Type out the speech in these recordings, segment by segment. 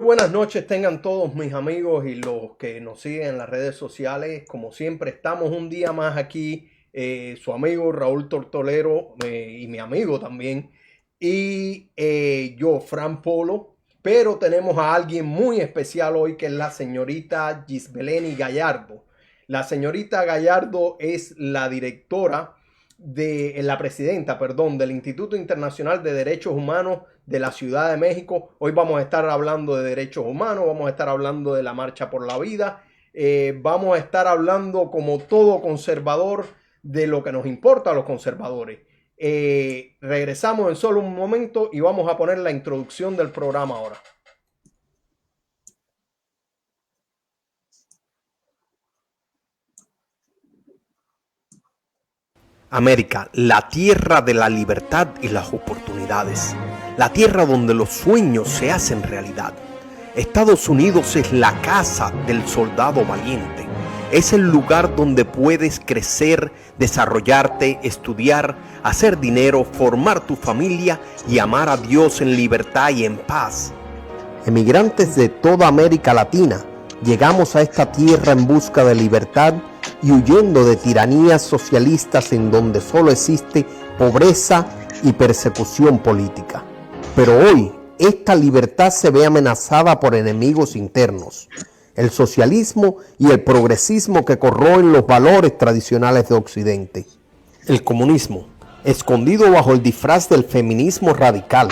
buenas noches tengan todos mis amigos y los que nos siguen en las redes sociales. Como siempre, estamos un día más aquí, su amigo Raúl Tortolero y mi amigo también, y yo, Fran Polo. Pero tenemos a alguien muy especial hoy, que es la señorita Gisbeleni Gallardo. La señorita Gallardo es la directora la presidenta, perdón, del Instituto Internacional de Derechos Humanos de la Ciudad de México. Hoy vamos a estar hablando de derechos humanos, vamos a estar hablando de la Marcha por la Vida, vamos a estar hablando, como todo conservador, de lo que nos importa a los conservadores. Regresamos en solo un momento y vamos a poner la introducción del programa ahora. América, la tierra de la libertad y las oportunidades, la tierra donde los sueños se hacen realidad. Estados Unidos es la casa del soldado valiente, es el lugar donde puedes crecer, desarrollarte, estudiar, hacer dinero, formar tu familia y amar a Dios en libertad y en paz. Emigrantes de toda América Latina, llegamos a esta tierra en busca de libertad y huyendo de tiranías socialistas en donde solo existe pobreza y persecución política. Pero hoy esta libertad se ve amenazada por enemigos internos, el socialismo y el progresismo que corroen los valores tradicionales de Occidente. El comunismo, escondido bajo el disfraz del feminismo radical,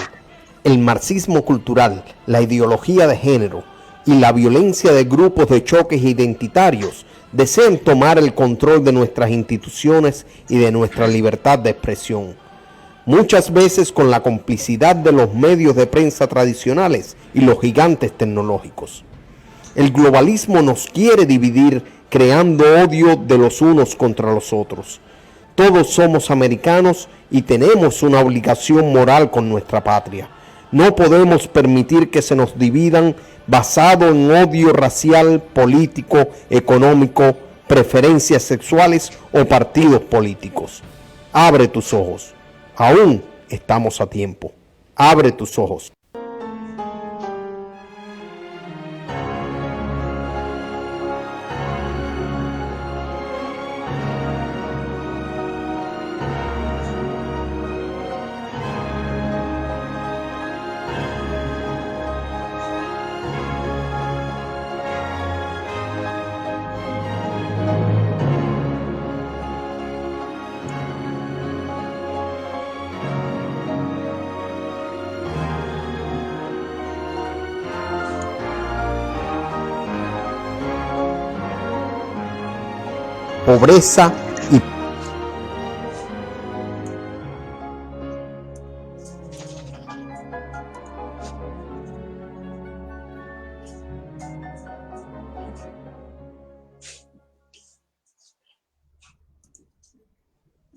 el marxismo cultural, la ideología de género y la violencia de grupos de choques identitarios, desean tomar el control de nuestras instituciones y de nuestra libertad de expresión, muchas veces con la complicidad de los medios de prensa tradicionales y los gigantes tecnológicos. El globalismo nos quiere dividir, creando odio de los unos contra los otros. Todos somos americanos y tenemos una obligación moral con nuestra patria. No podemos permitir que se nos dividan basado en odio racial, político, económico, preferencias sexuales o partidos políticos. Abre tus ojos. Aún estamos a tiempo. Abre tus ojos. Pobreza y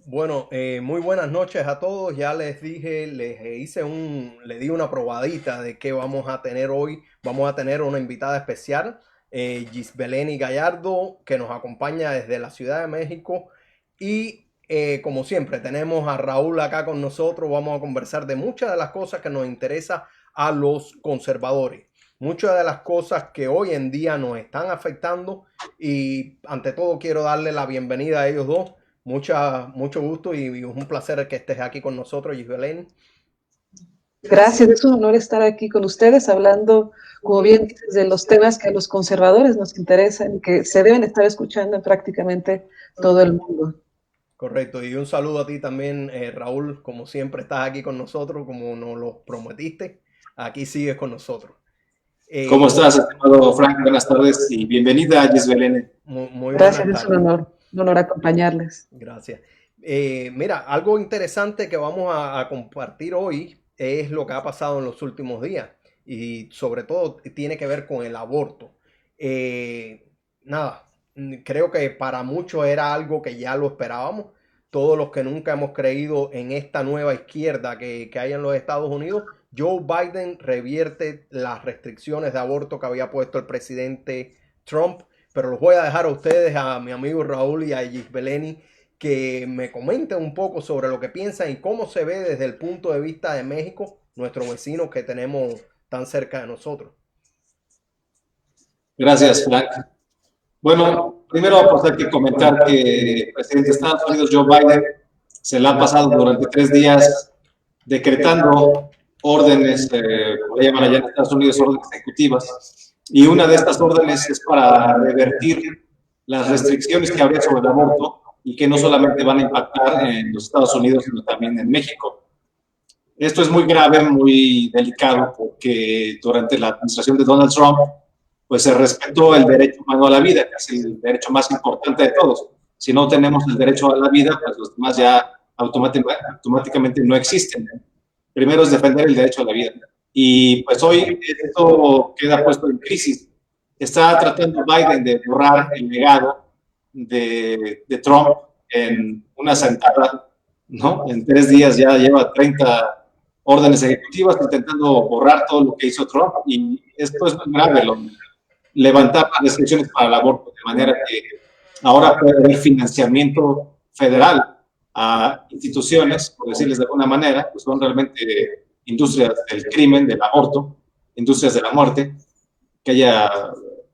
bueno, muy buenas noches a todos. Ya les dije, le di una probadita de qué vamos a tener hoy. Vamos a tener una invitada especial, Gisbeleni Gallardo, que nos acompaña desde la Ciudad de México. Y como siempre, tenemos a Raúl acá con nosotros. Vamos a conversar de muchas de las cosas que nos interesan a los conservadores. Muchas de las cosas que hoy en día nos están afectando. Y ante todo quiero darle la bienvenida a ellos dos. Mucho gusto y es un placer que estés aquí con nosotros, Gisbeleni. Gracias, es un honor estar aquí con ustedes hablando, como bien dices, de los temas que a los conservadores nos interesan y que se deben estar escuchando en prácticamente todo el mundo. Correcto, y un saludo a ti también, Raúl, como siempre estás aquí con nosotros, como nos lo prometiste, aquí sigues con nosotros. ¿Cómo estás, estimado Frank? Buenas tardes y bienvenida a Gisbeleni. Muy Gracias, buenas tardes. Es un honor acompañarles. Gracias. Mira, algo interesante que vamos a compartir hoy es lo que ha pasado en los últimos días y sobre todo tiene que ver con el aborto. Nada, creo que para muchos era algo que ya lo esperábamos. Todos los que nunca hemos creído en esta nueva izquierda que hay en los Estados Unidos, Joe Biden revierte las restricciones de aborto que había puesto el presidente Trump. Pero los voy a dejar a ustedes, a mi amigo Raúl y a Gisbeleni, que me comenten un poco sobre lo que piensan y cómo se ve desde el punto de vista de México, nuestro vecino que tenemos tan cerca de nosotros. Gracias, Frank. Bueno, primero pues hay que comentar que el presidente de Estados Unidos, Joe Biden, se la ha pasado durante 3 días decretando órdenes, como le llaman allá en Estados Unidos, órdenes ejecutivas, y una de estas órdenes es para revertir las restricciones que habría sobre el aborto y que no solamente van a impactar en los Estados Unidos, sino también en México. Esto es muy grave, muy delicado, porque durante la administración de Donald Trump, pues se respetó el derecho humano a la vida, que es el derecho más importante de todos. Si no tenemos el derecho a la vida, pues los demás ya automáticamente no existen. Primero es defender el derecho a la vida. Y pues hoy esto queda puesto en crisis. Está tratando Biden de borrar el legado de Trump en una sentada, ¿no? En 3 días ya lleva 30 órdenes ejecutivas intentando borrar todo lo que hizo Trump, y esto es muy grave, levantar las restricciones para el aborto, de manera que ahora puede haber financiamiento federal a instituciones, por decirles de alguna manera, pues son realmente industrias del crimen, del aborto, industrias de la muerte, que haya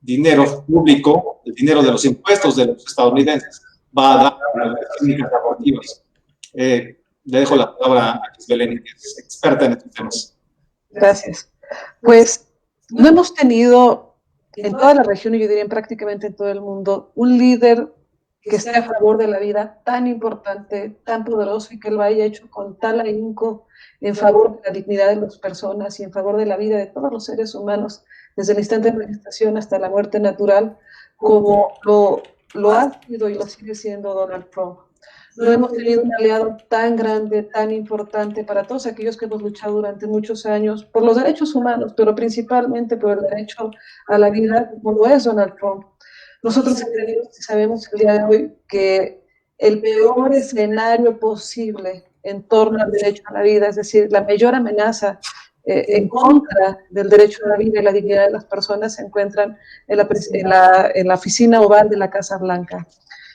dinero público, el dinero de los impuestos de los estadounidenses, va a dar a las clínicas abortivas. Le dejo la palabra a Belén, que es experta en estos temas. Gracias. Pues no hemos tenido en toda la región, y yo diría prácticamente en todo el mundo, un líder que esté a favor de la vida tan importante, tan poderoso, y que lo haya hecho con tal ahínco en favor de la dignidad de las personas y en favor de la vida de todos los seres humanos, desde el instante de la gestación hasta la muerte natural, como lo ha sido y lo sigue siendo Donald Trump. No hemos tenido un aliado tan grande, tan importante para todos aquellos que hemos luchado durante muchos años por los derechos humanos, pero principalmente por el derecho a la vida, como lo es Donald Trump. Nosotros sabemos el día de hoy que el peor escenario posible en torno al derecho a la vida, es decir, la mayor amenaza en contra del derecho a la vida y la dignidad de las personas, se encuentran en la oficina oval de la Casa Blanca.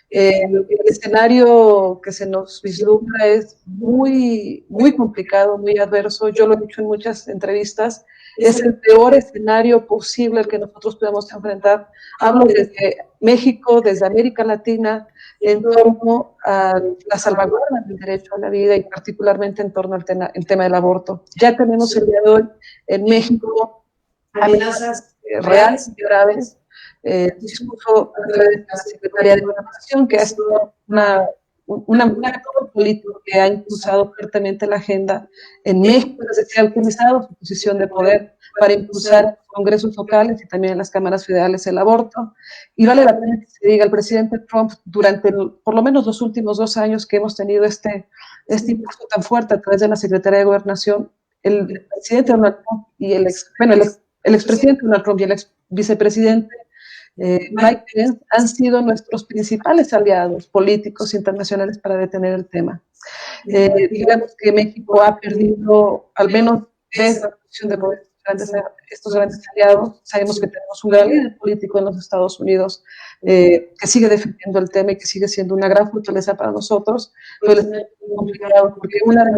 El escenario que se nos vislumbra es muy, muy complicado, muy adverso. Yo lo he dicho en muchas entrevistas, es el peor escenario posible al que nosotros podemos enfrentar. Hablo desde México, desde América Latina, en torno a la salvaguarda del derecho a la vida y particularmente en torno al tema del aborto. Ya tenemos el día de hoy en México amenazas reales y graves. Discurso de la Secretaría de Gobernación, que ha sido un actor político que ha impulsado fuertemente la agenda en México, desde ha utilizado su posición de poder para impulsar en los congresos locales y también en las cámaras federales el aborto. Y vale la pena que se diga, el presidente Trump, durante por lo menos los últimos 2 años que hemos tenido este impulso tan fuerte a través de la Secretaría de Gobernación, el presidente Donald Trump y el expresidente Donald Trump y el ex vicepresidente Mike Pence han sido nuestros principales aliados políticos internacionales para detener el tema. Digamos que México ha perdido al menos desde la posición de poder estos grandes aliados. Sabemos que tenemos un gran líder político en los Estados Unidos que sigue defendiendo el tema y que sigue siendo una gran fortaleza para nosotros, pero es muy complicado porque una de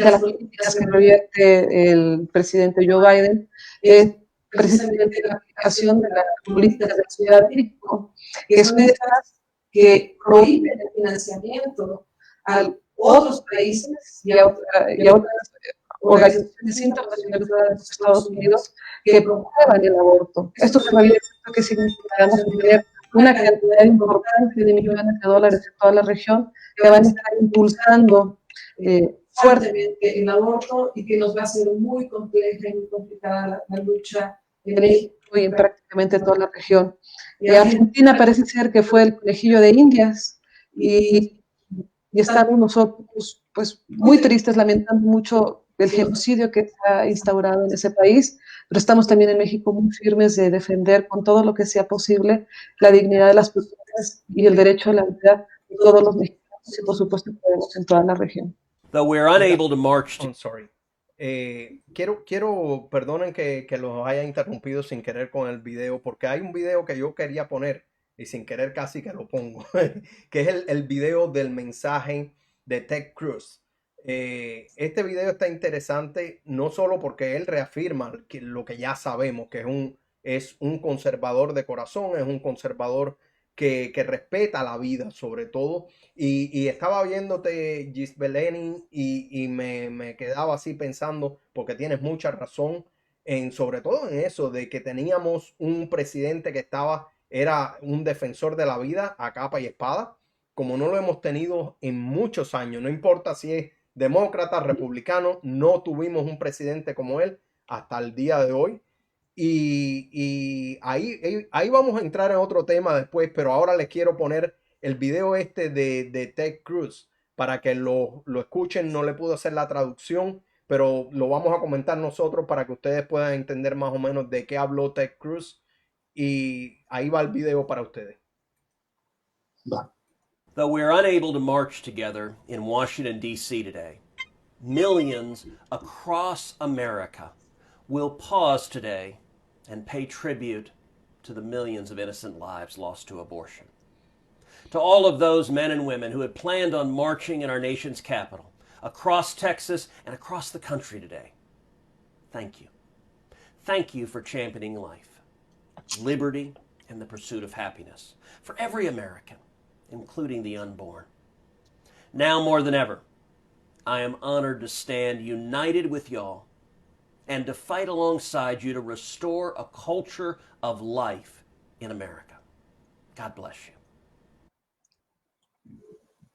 las políticas que revierte el presidente Joe Biden es precisamente la aplicación de las políticas de la Ciudad de México, que son estas que prohíben el financiamiento a otros países y a otras organizaciones internacionales de los Estados Unidos que promuevan el aborto. Esto se revierte, que significamos tener una cantidad importante de millones de dólares en toda la región que van a estar impulsando fuertemente el aborto y que nos va a ser muy compleja y muy complicada la lucha en México y en prácticamente toda la región. Argentina parece ser que fue el conejillo de Indias y estamos nosotros pues muy tristes, lamentando mucho el genocidio que se ha instaurado en ese país, pero estamos también en México muy firmes de defender con todo lo que sea posible la dignidad de las personas y el derecho a la vida de todos los mexicanos y por supuesto podemos en toda la región. Though we're unable to march I'm sorry. Perdonen que los haya interrumpido sin querer con el video, porque hay un video que yo quería poner y sin querer casi que lo pongo, que es el video del mensaje de Ted Cruz. Este video está interesante no solo porque él reafirma lo que ya sabemos, que es un es un conservador de corazón, es un conservador que respeta la vida sobre todo. Y estaba viéndote, Gisbeleni, y me quedaba así pensando, porque tienes mucha razón, sobre todo en eso, de que teníamos un presidente que era un defensor de la vida a capa y espada, como no lo hemos tenido en muchos años. No importa si es demócrata, republicano, no tuvimos un presidente como él hasta el día de hoy. Y ahí vamos a entrar en otro tema después, pero ahora les quiero poner el video de Ted Cruz para que lo escuchen. No le pude hacer la traducción, pero lo vamos a comentar nosotros para que ustedes puedan entender más o menos de qué habló Ted Cruz. Y ahí va el video para ustedes. Va. Though we are unable to march together in Washington, D.C. today, millions across America will pause today and pay tribute to the millions of innocent lives lost to abortion. To all of those men and women who had planned on marching in our nation's capital, across Texas and across the country today, thank you. Thank you for championing life, liberty, and the pursuit of happiness for every American, including the unborn. Now more than ever, I am honored to stand united with y'all and to fight alongside you to restore a culture of life in America. God bless you.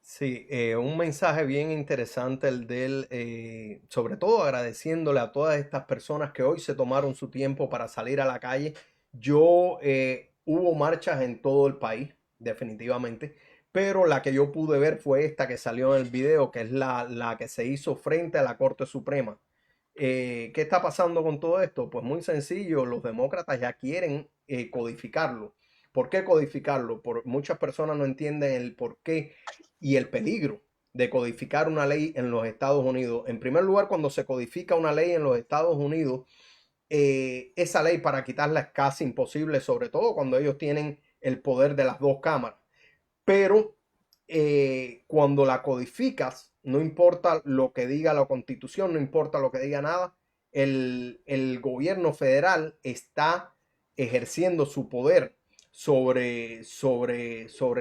Sí, un mensaje bien interesante el de él, sobre todo agradeciéndole a todas estas personas que hoy se tomaron su tiempo para salir a la calle. Hubo marchas en todo el país, definitivamente, pero la que yo pude ver fue esta que salió en el video, que es la que se hizo frente a la Corte Suprema. ¿Qué está pasando con todo esto? Pues muy sencillo, los demócratas ya quieren codificarlo. ¿Por qué codificarlo? Muchas personas no entienden el por qué y el peligro de codificar una ley en los Estados Unidos. En primer lugar, cuando se codifica una ley en los Estados Unidos, esa ley para quitarla es casi imposible, sobre todo cuando ellos tienen el poder de las dos cámaras. Pero cuando la codificas, no importa lo que diga la Constitución, no importa lo que diga nada, el gobierno federal está ejerciendo su poder sobre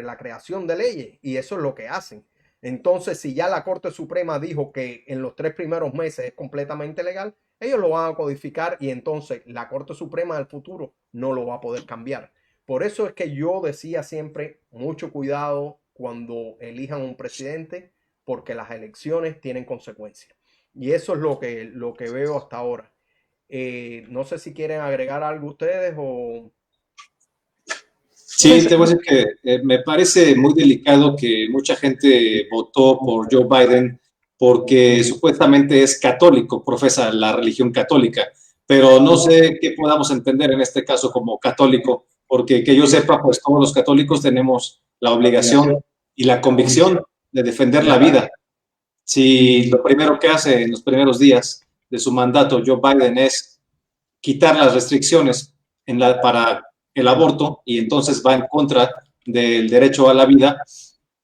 la creación de leyes, y eso es lo que hacen. Entonces, si ya la Corte Suprema dijo que en los 3 primeros meses es completamente legal, ellos lo van a codificar, y entonces la Corte Suprema del futuro no lo va a poder cambiar. Por eso es que yo decía siempre, mucho cuidado cuando elijan un presidente, porque las elecciones tienen consecuencias. Y eso es lo que veo hasta ahora. No sé si quieren agregar algo ustedes o... Sí, te voy a decir que me parece muy delicado que mucha gente votó por Joe Biden porque supuestamente es católico, profesa la religión católica, pero no sé qué podamos entender en este caso como católico, porque que yo sepa, pues todos los católicos tenemos la obligación y la convicción de defender la vida. Si lo primero que hace en los primeros días de su mandato Joe Biden es quitar las restricciones para el aborto y entonces va en contra del derecho a la vida,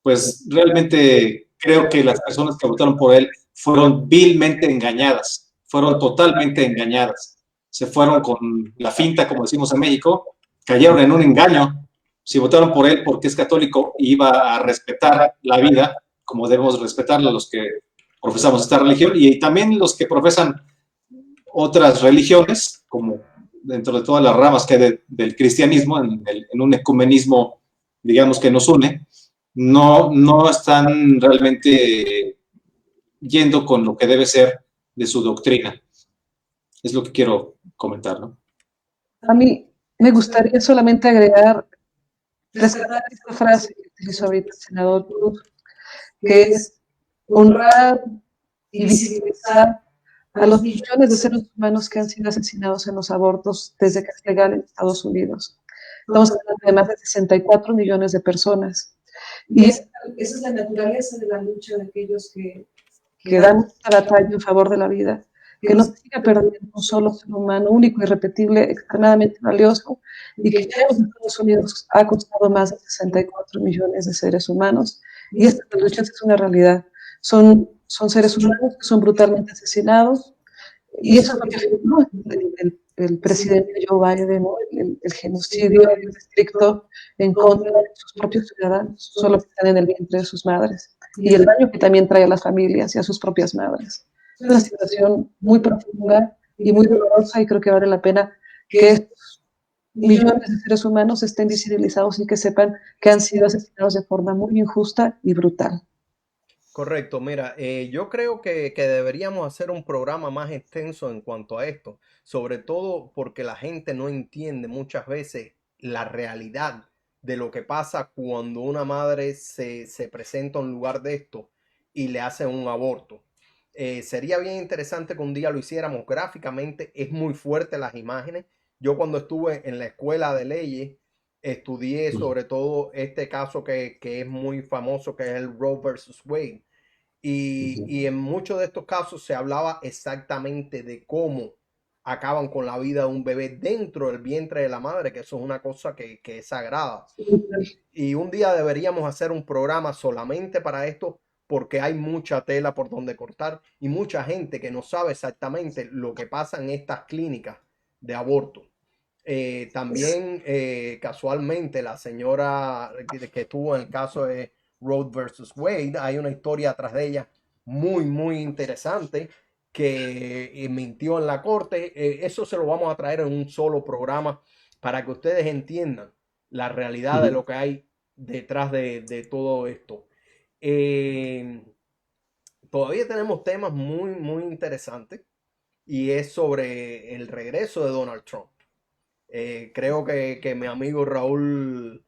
pues realmente creo que las personas que votaron por él fueron vilmente engañadas, fueron totalmente engañadas. Se fueron con la finta, como decimos en México, cayeron en un engaño. Si votaron por él porque es católico y iba a respetar la vida, como debemos respetarla los que profesamos esta religión y también los que profesan otras religiones, como dentro de todas las ramas que hay del cristianismo, en un ecumenismo, digamos, que nos une, no están realmente yendo con lo que debe ser de su doctrina. Es lo que quiero comentar, ¿no? A mí me gustaría solamente agregar, rescatar esta frase que utilizó ahorita el senador Cruz, que es honrar y visibilizar a los millones de seres humanos que han sido asesinados en los abortos desde que es legal en Estados Unidos. Estamos hablando de más de 64 millones de personas. Y esa es la naturaleza de la lucha de aquellos que dan esta batalla en favor de la vida, que no se siga perdiendo un solo ser humano único, irrepetible, extremadamente valioso, y que ya en Estados Unidos ha costado más de 64 millones de seres humanos. Y esta lucha es una realidad. Son seres humanos que son brutalmente asesinados, y eso es lo que afirmó el presidente Joe Biden, ¿no? El genocidio estricto en contra de sus propios ciudadanos, solo que están en el vientre de sus madres, y el daño que también trae a las familias y a sus propias madres. Es una situación muy profunda y muy dolorosa, y creo que vale la pena que estos millones de seres humanos estén visibilizados y que sepan que han sido asesinados de forma muy injusta y brutal. Correcto, mira, yo creo que deberíamos hacer un programa más extenso en cuanto a esto, sobre todo porque la gente no entiende muchas veces la realidad de lo que pasa cuando una madre se presenta a un lugar de esto y le hacen un aborto. Sería bien interesante que un día lo hiciéramos gráficamente, es muy fuerte las imágenes. Yo cuando estuve en la escuela de leyes, estudié sobre todo este caso que es muy famoso, que es el Roe versus Wade. Y en muchos de estos casos se hablaba exactamente de cómo acaban con la vida de un bebé dentro del vientre de la madre, que eso es una cosa que es sagrada. Y un día deberíamos hacer un programa solamente para esto, porque hay mucha tela por donde cortar y mucha gente que no sabe exactamente lo que pasa en estas clínicas de aborto. También casualmente la señora que estuvo en el caso de Roe versus Wade, hay una historia atrás de ella muy interesante que mintió en la corte. Eso se lo vamos a traer en un solo programa para que ustedes entiendan la realidad de lo que hay detrás de todo esto. Todavía tenemos temas muy interesantes, y es sobre el regreso de Donald Trump. Creo que mi amigo Raúl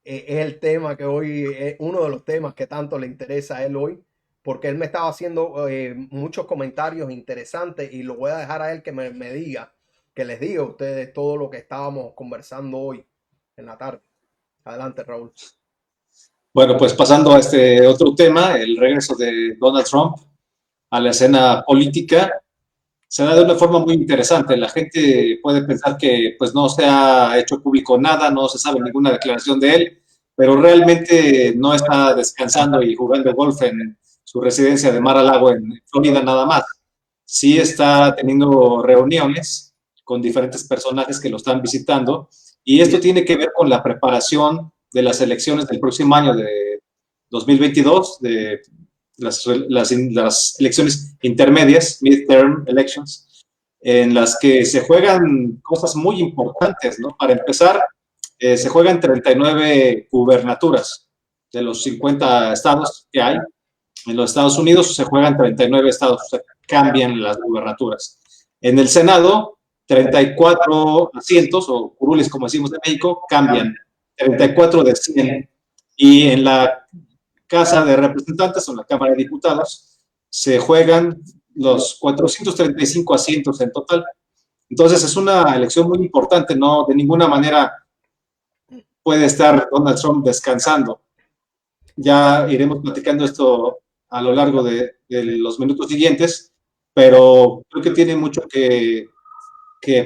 es el tema que hoy es uno de los temas que tanto le interesa a él hoy, porque él me estaba haciendo muchos comentarios interesantes, y lo voy a dejar a él que me diga, que les diga a ustedes todo lo que estábamos conversando hoy en la tarde. Adelante, Raúl. Bueno, pues pasando a este otro tema, el regreso de Donald Trump a la escena política, se da de una forma muy interesante. La gente puede pensar que pues no se ha hecho público nada, no se sabe ninguna declaración de él, pero realmente no está descansando y jugando golf en su residencia de Mar-a-Lago en Florida nada más. Sí está teniendo reuniones con diferentes personajes que lo están visitando, y esto tiene que ver con la preparación de las elecciones del próximo año de 2022, de las elecciones intermedias, midterm elections, en las que se juegan cosas muy importantes, ¿no? Para empezar, se juegan 39 gubernaturas de los 50 estados que hay. En los Estados Unidos se juegan 39 estados, o sea, cambian las gubernaturas. En el Senado, 34 asientos, o curules como decimos en México, cambian, 34 de 100. Y en la Casa de Representantes o en la Cámara de Diputados se juegan los 435 asientos en total. Entonces es una elección muy importante, no de ninguna manera puede estar Donald Trump descansando. Ya iremos platicando esto a lo largo de los minutos siguientes, pero creo que tiene mucho que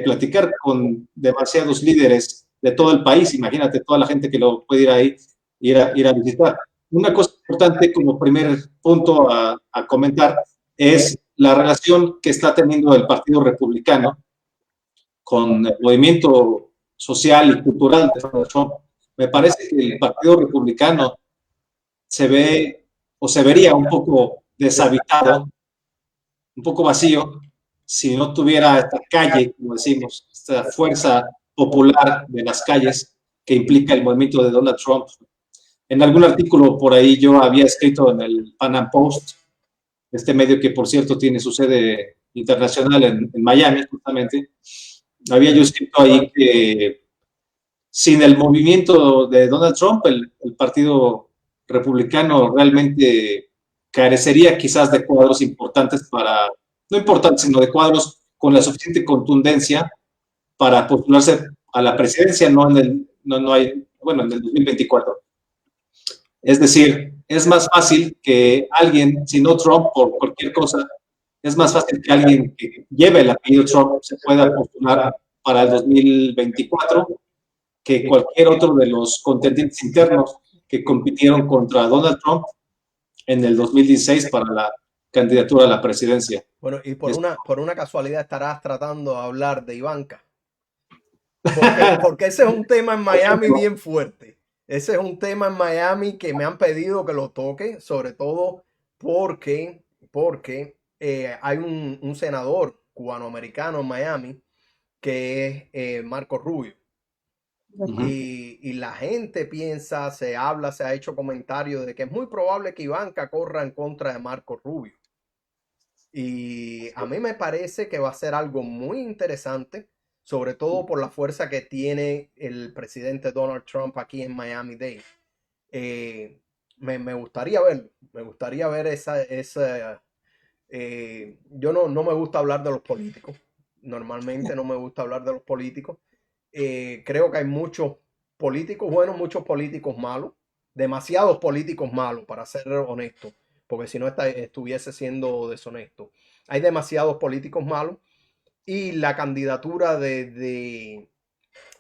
platicar con demasiados líderes de todo el país. Imagínate toda la gente que lo puede ir a visitar. Una cosa importante como primer punto a comentar es la relación que está teniendo el Partido Republicano con el movimiento social y cultural de Donald Trump. Me parece que el Partido Republicano se ve o se vería un poco deshabitado, un poco vacío, si no tuviera esta calle, como decimos, esta fuerza popular de las calles que implica el movimiento de Donald Trump. En algún artículo por ahí yo había escrito en el Pan Am Post, este medio que por cierto tiene su sede internacional en Miami, justamente, había yo escrito ahí que sin el movimiento de Donald Trump, el Partido Republicano realmente carecería quizás de cuadros importantes para, no importantes, sino de cuadros con la suficiente contundencia para postularse a la presidencia, no en el 2024. Es decir, es más fácil que alguien, si no Trump, por cualquier cosa, es más fácil que alguien que lleve el apellido Trump se pueda postular para el 2024 que cualquier otro de los contendientes internos que compitieron contra Donald Trump en el 2016 para la candidatura a la presidencia. Bueno, y por una casualidad estarás tratando de hablar de Ivanka. Porque ese es un tema en Miami bien fuerte. Ese es un tema en Miami que me han pedido que lo toque, sobre todo porque hay un senador cubanoamericano en Miami que es Marco Rubio. Y la gente piensa, se habla, se ha hecho comentarios de que es muy probable que Ivanka corra en contra de Marco Rubio. Y a mí me parece que va a ser algo muy interesante, sobre todo por la fuerza que tiene el presidente Donald Trump aquí en Miami-Dade. Me gustaría verlo, me gustaría ver yo no me gusta hablar de los políticos, normalmente no me gusta hablar de los políticos. Creo que hay muchos políticos buenos, muchos políticos malos, demasiados políticos malos, para ser honesto, porque si no estuviese siendo deshonesto. Hay demasiados políticos malos y la candidatura de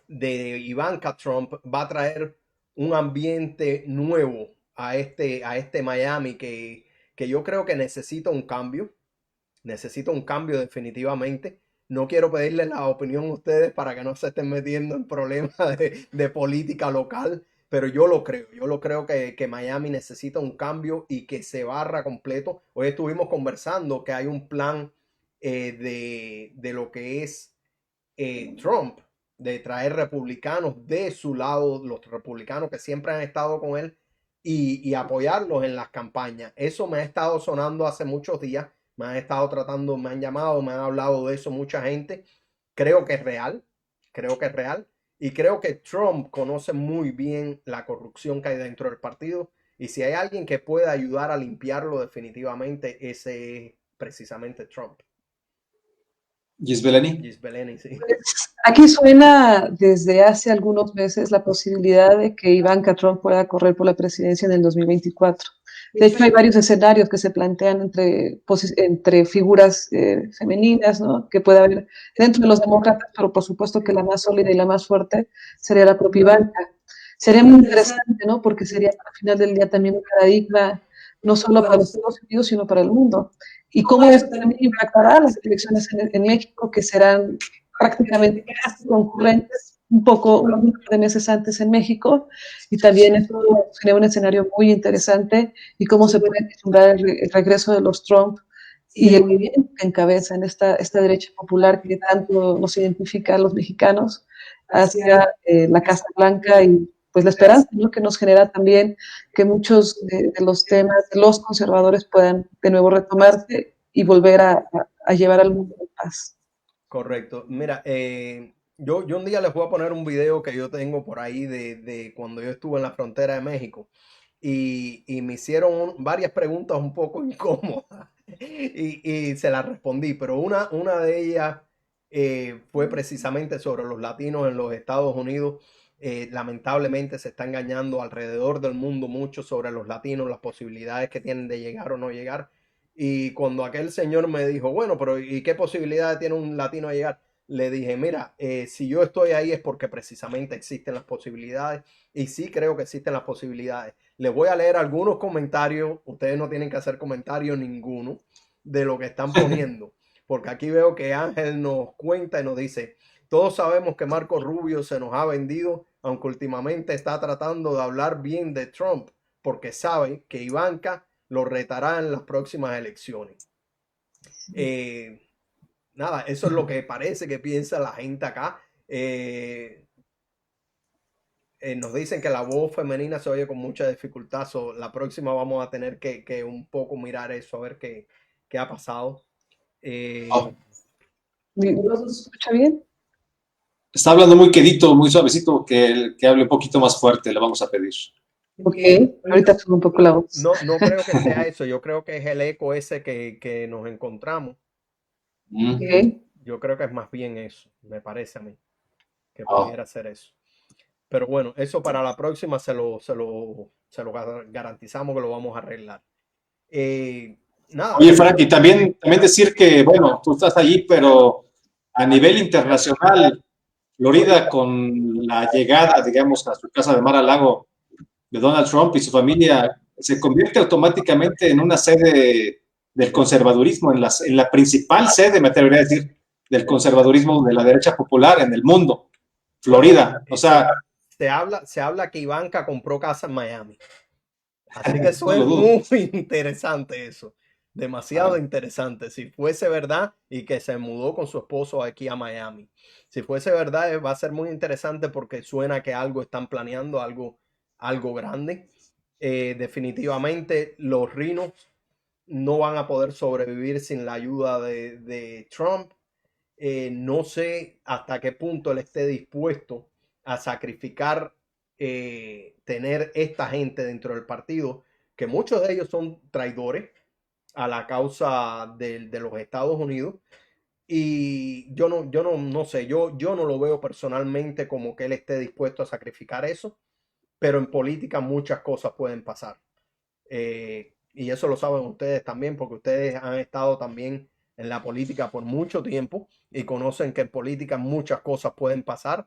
Ivanka Trump va a traer un ambiente nuevo a este Miami que yo creo que necesita un cambio definitivamente. No quiero pedirles la opinión a ustedes para que no se estén metiendo en problemas de política local, pero yo lo creo que Miami necesita un cambio y que se barra completo. Hoy estuvimos conversando que hay un plan de lo que es Trump, de traer republicanos de su lado, los republicanos que siempre han estado con él y apoyarlos en las campañas. Eso me ha estado sonando hace muchos días. Me han estado tratando, me han llamado, me han hablado de eso mucha gente. Creo que es real y creo que Trump conoce muy bien la corrupción que hay dentro del partido y si hay alguien que pueda ayudar a limpiarlo definitivamente, ese es precisamente Trump. Gisbeleni, sí. Aquí suena desde hace algunos meses la posibilidad de que Ivanka Trump pueda correr por la presidencia en el 2024. De hecho, hay varios escenarios que se plantean entre figuras femeninas, ¿no?, que puede haber dentro de los demócratas, pero por supuesto que la más sólida y la más fuerte sería la propia Ivanka. Sería muy interesante, ¿no?, porque sería al final del día también un paradigma, no solo para los Estados Unidos, sino para el mundo. Y cómo esto también impactará las elecciones en México, que serán prácticamente concurrentes un poco un par de meses antes en México, y también esto sería un escenario muy interesante y cómo se puede vislumbrar el regreso de los Trump y el movimiento que encabezan esta derecha popular que tanto nos identifica a los mexicanos hacia la Casa Blanca y pues la esperanza, ¿no?, que nos genera también que muchos de los temas de los conservadores puedan de nuevo retomarse y volver a llevar al mundo en paz. Correcto. Mira, yo un día les voy a poner un video que yo tengo por ahí de cuando yo estuve en la frontera de México y me hicieron varias preguntas un poco incómodas y se las respondí, pero una de ellas fue precisamente sobre los latinos en los Estados Unidos. Lamentablemente se está engañando alrededor del mundo mucho sobre los latinos, las posibilidades que tienen de llegar o no llegar. Y cuando aquel señor me dijo, bueno, pero ¿y qué posibilidades tiene un latino de llegar? Le dije, mira, si yo estoy ahí es porque precisamente existen las posibilidades y sí creo que existen las posibilidades. Les voy a leer algunos comentarios, ustedes no tienen que hacer comentario ninguno de lo que están poniendo, porque aquí veo que Ángel nos cuenta y nos dice, todos sabemos que Marco Rubio se nos ha vendido, aunque últimamente está tratando de hablar bien de Trump, porque sabe que Ivanka lo retará en las próximas elecciones. Nada, eso es lo que parece que piensa la gente acá. Nos dicen que la voz femenina se oye con mucha dificultad. La próxima vamos a tener que un poco mirar eso, a ver qué ha pasado. ¿No se escucha bien? está hablando muy quedito, muy suavecito, que hable un poquito más fuerte, le vamos a pedir. Ok, ahorita sube un poco la voz. No creo que sea eso, yo creo que es el eco ese que nos encontramos. Okay. Yo creo que es más bien eso, me parece a mí, que pudiera ser eso. Pero bueno, eso para la próxima se lo garantizamos que lo vamos a arreglar. Nada. Oye, Frankie, también decir que, bueno, tú estás allí, pero a nivel internacional, Florida, con la llegada, digamos, a su casa de Mar-a-Lago de Donald Trump y su familia, se convierte automáticamente en una sede del conservadurismo, en la principal sede, me atrevería a decir, del conservadurismo de la derecha popular en el mundo. Florida. O sea, se habla que Ivanka compró casa en Miami. Así que eso no es lo dudo. muy interesante eso. Demasiado interesante. Si fuese verdad y que se mudó con su esposo aquí a Miami. Si fuese verdad, va a ser muy interesante porque suena que algo están planeando, algo grande. Definitivamente los Rhinos no van a poder sobrevivir sin la ayuda de Trump. No sé hasta qué punto él esté dispuesto a sacrificar tener esta gente dentro del partido, que muchos de ellos son traidores a la causa de los Estados Unidos. Y yo no sé, yo no lo veo personalmente como que él esté dispuesto a sacrificar eso, pero en política muchas cosas pueden pasar. Y eso lo saben ustedes también, porque ustedes han estado también en la política por mucho tiempo y conocen que en política muchas cosas pueden pasar.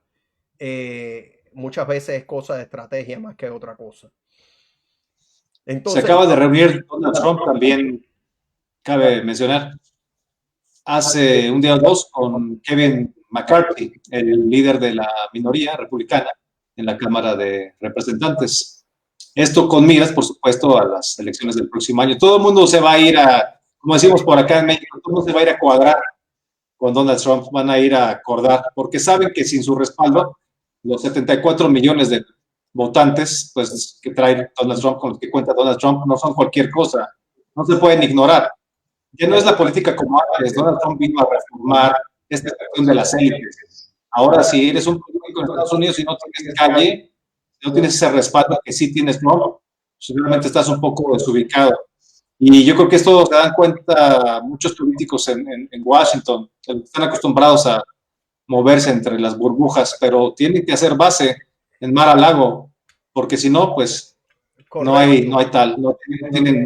Muchas veces es cosa de estrategia más que otra cosa. Entonces, se acaba de reunir Donald Trump también, cabe mencionar, hace un día o dos con Kevin McCarthy, el líder de la minoría republicana en la Cámara de Representantes. Esto con miras, por supuesto, a las elecciones del próximo año. Todo el mundo se va a ir a, como decimos por acá en México, todo el mundo se va a ir a cuadrar con Donald Trump, van a ir a acordar, porque saben que sin su respaldo, los 74 millones de votantes pues, que trae Donald Trump, con los que cuenta Donald Trump, no son cualquier cosa, no se pueden ignorar. Ya no es la política como antes. Donald Trump vino a reformar esta cuestión de las élites. Ahora, si eres un político en Estados Unidos y no tienes calle, no tienes ese respaldo que sí tienes Trump, seguramente estás un poco desubicado. Y yo creo que esto se dan cuenta muchos políticos en Washington, que están acostumbrados a moverse entre las burbujas, pero tienen que hacer base en Mar a Lago, porque si no, pues no hay tal, no tienen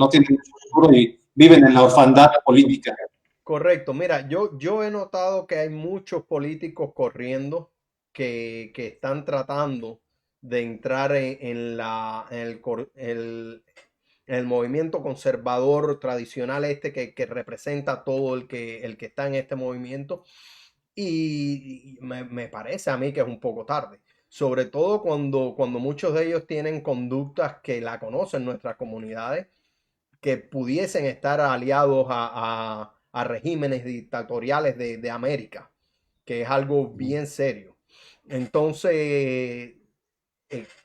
futuro y viven en la orfandad política. Correcto. Mira, yo he notado que hay muchos políticos corriendo que están tratando de entrar en el movimiento conservador tradicional que representa todo el que está en este movimiento. Y me parece a mí que es un poco tarde. Sobre todo cuando muchos de ellos tienen conductas que la conocen nuestras comunidades, que pudiesen estar aliados a regímenes dictatoriales de América, que es algo bien serio. Entonces,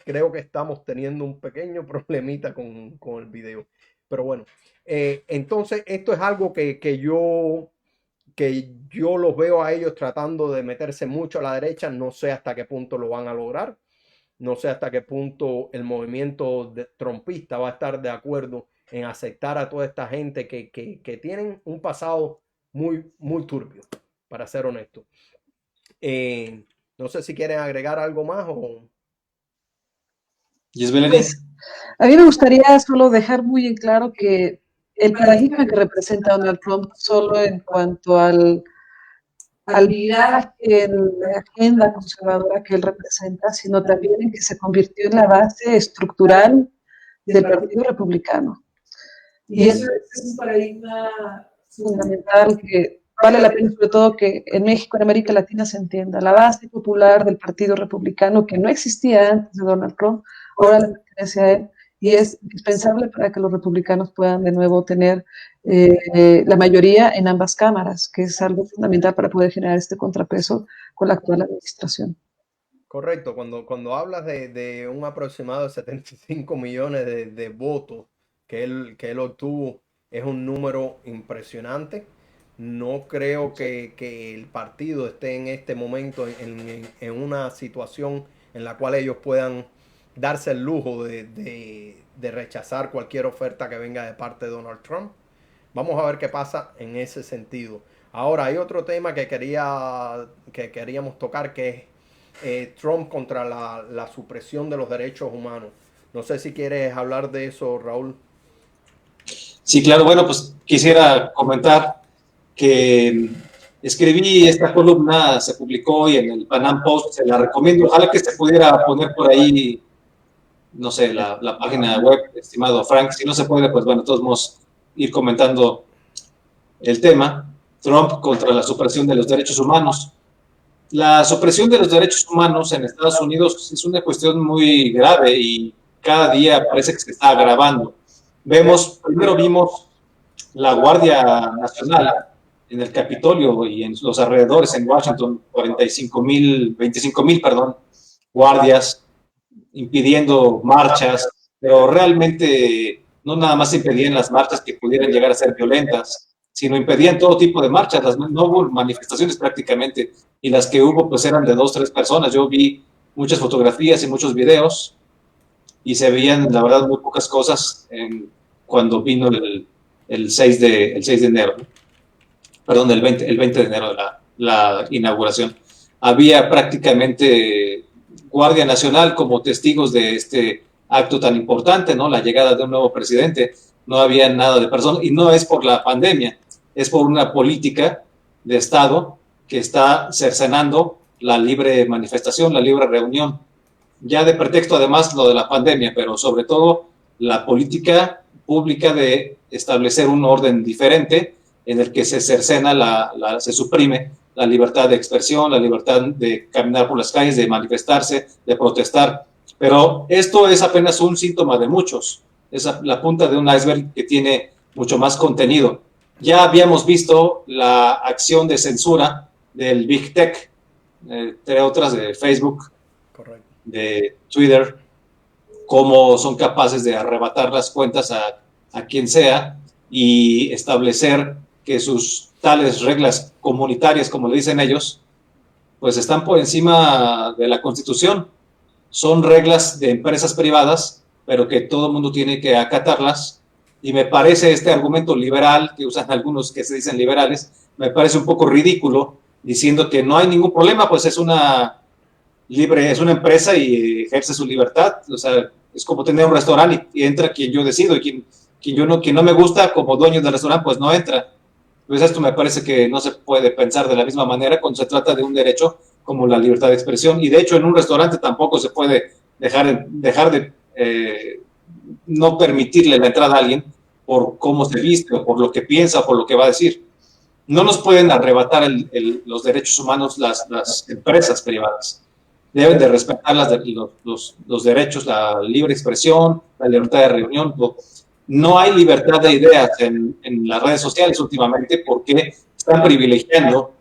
creo que estamos teniendo un pequeño problemita con el video. Pero bueno, entonces esto es algo que yo los veo a ellos tratando de meterse mucho a la derecha. No sé hasta qué punto lo van a lograr. No sé hasta qué punto el movimiento trumpista va a estar de acuerdo en aceptar a toda esta gente que tienen un pasado muy, muy turbio, para ser honesto. No sé si quieren agregar algo más o... Pues, a mí me gustaría solo dejar muy en claro que el paradigma que representa Donald Trump solo en cuanto al viraje en la agenda conservadora que él representa, sino también en que se convirtió en la base estructural del Partido Republicano. Y eso es un paradigma fundamental que vale la pena, sobre todo, que en México, en América Latina, se entienda. La base popular del Partido Republicano, que no existía antes de Donald Trump, ahora le pertenece a él, y es indispensable para que los republicanos puedan de nuevo tener la mayoría en ambas cámaras, que es algo fundamental para poder generar este contrapeso con la actual administración. Correcto, cuando hablas de un aproximado de 75 millones de votos que él obtuvo, es un número impresionante. No creo que el partido esté en este momento en una situación en la cual ellos puedan darse el lujo de rechazar cualquier oferta que venga de parte de Donald Trump. Vamos a ver qué pasa en ese sentido. Ahora, hay otro tema que queríamos tocar, que es Trump contra la supresión de los derechos humanos. No sé si quieres hablar de eso, Raúl. Sí, claro. Bueno, pues quisiera comentar que escribí esta columna, se publicó hoy en el Panam Post, se la recomiendo. Ojalá que se pudiera poner por ahí, no sé, la página web, estimado Frank. Si no se puede, pues bueno, de todos modos, ir comentando el tema. Trump contra la supresión de los derechos humanos. La supresión de los derechos humanos en Estados Unidos es una cuestión muy grave y cada día parece que se está agravando. Primero vimos la Guardia Nacional en el Capitolio y en los alrededores en Washington, 25,000 guardias impidiendo marchas, pero realmente no nada más impedían las marchas que pudieran llegar a ser violentas, sino impedían todo tipo de marchas. No hubo manifestaciones prácticamente, y las que hubo pues eran de 2, 3 personas. Yo vi muchas fotografías y muchos videos y se veían, la verdad, muy pocas cosas cuando vino el 6 de enero, ¿no? Perdón, el 20 de enero de la inauguración. Había prácticamente Guardia Nacional como testigos de este acto tan importante, ¿no? La llegada de un nuevo presidente. No había nada de personas, y no es por la pandemia, es por una política de Estado que está cercenando la libre manifestación, la libre reunión. Ya de pretexto además lo de la pandemia, pero sobre todo la política pública de establecer un orden diferente en el que se cercena, se suprime la libertad de expresión, la libertad de caminar por las calles, de manifestarse, de protestar. Pero esto es apenas un síntoma de muchos, es la punta de un iceberg que tiene mucho más contenido. Ya habíamos visto la acción de censura del Big Tech, entre otras de Facebook, Correcto. de Twitter, cómo son capaces de arrebatar las cuentas a quien sea y establecer que sus tales reglas comunitarias, como le dicen ellos, pues están por encima de la Constitución. Son reglas de empresas privadas, pero que todo el mundo tiene que acatarlas. Y me parece este argumento liberal que usan algunos que se dicen liberales, me parece un poco ridículo, diciendo que no hay ningún problema, pues es una empresa y ejerce su libertad. O sea, es como tener un restaurante y entra quien yo decido, y quien no me gusta como dueño del restaurante, pues no entra. Pues esto me parece que no se puede pensar de la misma manera cuando se trata de un derecho como la libertad de expresión. Y de hecho en un restaurante tampoco se puede dejar de no permitirle la entrada a alguien por cómo se viste o por lo que piensa o por lo que va a decir. No nos pueden arrebatar los derechos humanos las empresas privadas. Deben de respetar los derechos, la libre expresión, la libertad de reunión. No hay libertad de ideas en las redes sociales últimamente porque están privilegiando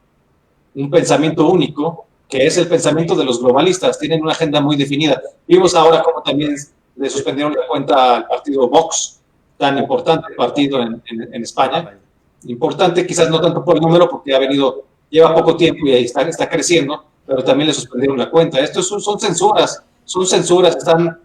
un pensamiento único, que es el pensamiento de los globalistas. Tienen una agenda muy definida. Vimos ahora cómo también le suspendieron la cuenta al partido Vox, tan importante partido en España. Importante, quizás no tanto por el número, porque lleva poco tiempo y ahí está creciendo, pero también le suspendieron la cuenta. Estos son censuras, están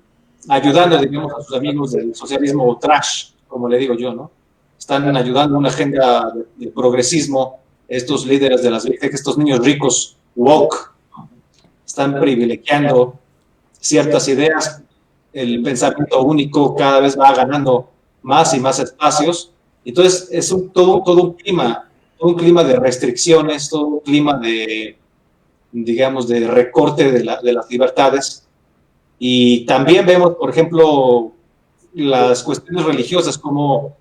ayudando, digamos, a sus amigos del socialismo trash, como le digo yo, ¿no? Están ayudando a una agenda de progresismo, estos líderes de las big tech, estos niños ricos woke, están privilegiando ciertas ideas. El pensamiento único cada vez va ganando más y más espacios. Entonces es todo un clima de restricciones, todo un clima de, digamos, de recorte de las libertades. Y también vemos, por ejemplo, las cuestiones religiosas, como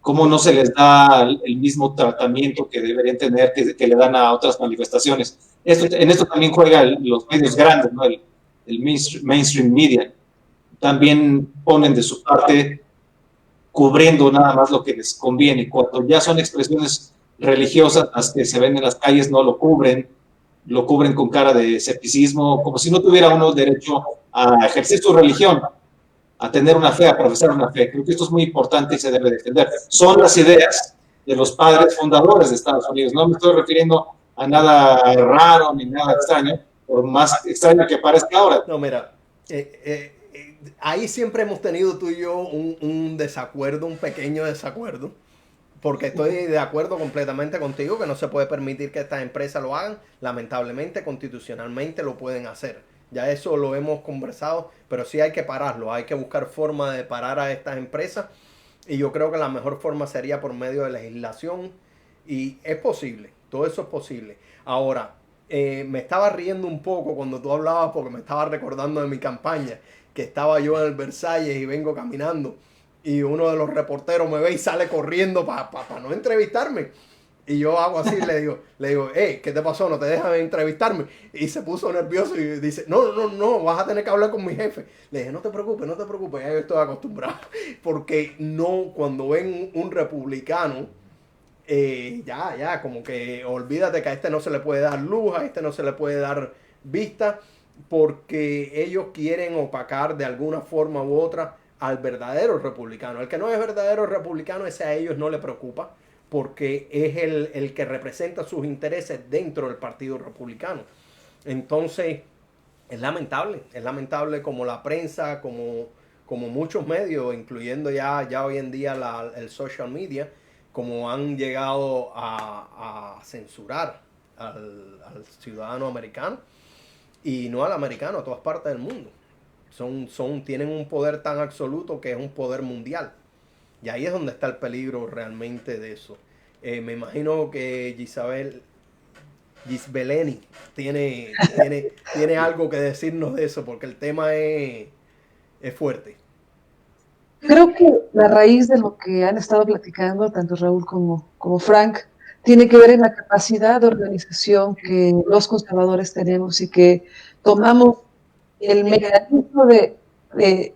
no se les da el mismo tratamiento que deberían tener, que le dan a otras manifestaciones. En esto también juegan los medios grandes, ¿no? El mainstream media. También ponen de su parte, cubriendo nada más lo que les conviene. Cuando ya son expresiones religiosas las que se ven en las calles, no lo cubren con cara de escepticismo, como si no tuviera uno derecho a ejercer su religión, a tener una fe, a profesar una fe. Creo que esto es muy importante y se debe defender. Son las ideas de los padres fundadores de Estados Unidos. No me estoy refiriendo a nada raro ni nada extraño, por más extraño que parezca ahora. No, mira, ahí siempre hemos tenido tú y yo un desacuerdo, un pequeño desacuerdo, porque estoy de acuerdo completamente contigo que no se puede permitir que estas empresas lo hagan. Lamentablemente, constitucionalmente lo pueden hacer. Ya eso lo hemos conversado, pero sí hay que pararlo. Hay que buscar forma de parar a estas empresas. Y yo creo que la mejor forma sería por medio de legislación. Y es posible, todo eso es posible. Ahora, me estaba riendo un poco cuando tú hablabas porque me estaba recordando de mi campaña, que estaba yo en el Versalles y vengo caminando y uno de los reporteros me ve y sale corriendo para no entrevistarme. Y yo hago así, le digo, hey, ¿qué te pasó? ¿No te dejan entrevistarme? Y se puso nervioso y dice, no, vas a tener que hablar con mi jefe. Le dije, no te preocupes, ya yo estoy acostumbrado. Porque no, cuando ven un republicano, ya, como que olvídate que a este no se le puede dar luz, a este no se le puede dar vista, porque ellos quieren opacar de alguna forma u otra al verdadero republicano. El que no es verdadero republicano, ese a ellos no le preocupa, porque es el que representa sus intereses dentro del Partido Republicano. Entonces, es lamentable como la prensa, como muchos medios, incluyendo ya hoy en día el social media, como han llegado a censurar al ciudadano americano, y no al americano, a todas partes del mundo. Tienen un poder tan absoluto que es un poder mundial. Y ahí es donde está el peligro realmente de eso. Me imagino que Gisbeleni tiene algo que decirnos de eso, porque el tema es fuerte. Creo que la raíz de lo que han estado platicando tanto Raúl como Frank tiene que ver en la capacidad de organización que los conservadores tenemos y que tomamos el mecanismo de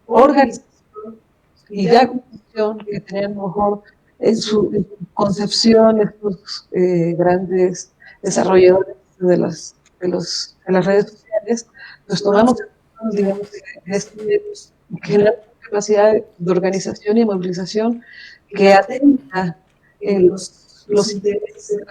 organización y de acumulación que tenían mejor en su concepción estos grandes desarrolladores de las redes sociales, pues tomamos, digamos, generar capacidad de organización y movilización que atenta los intereses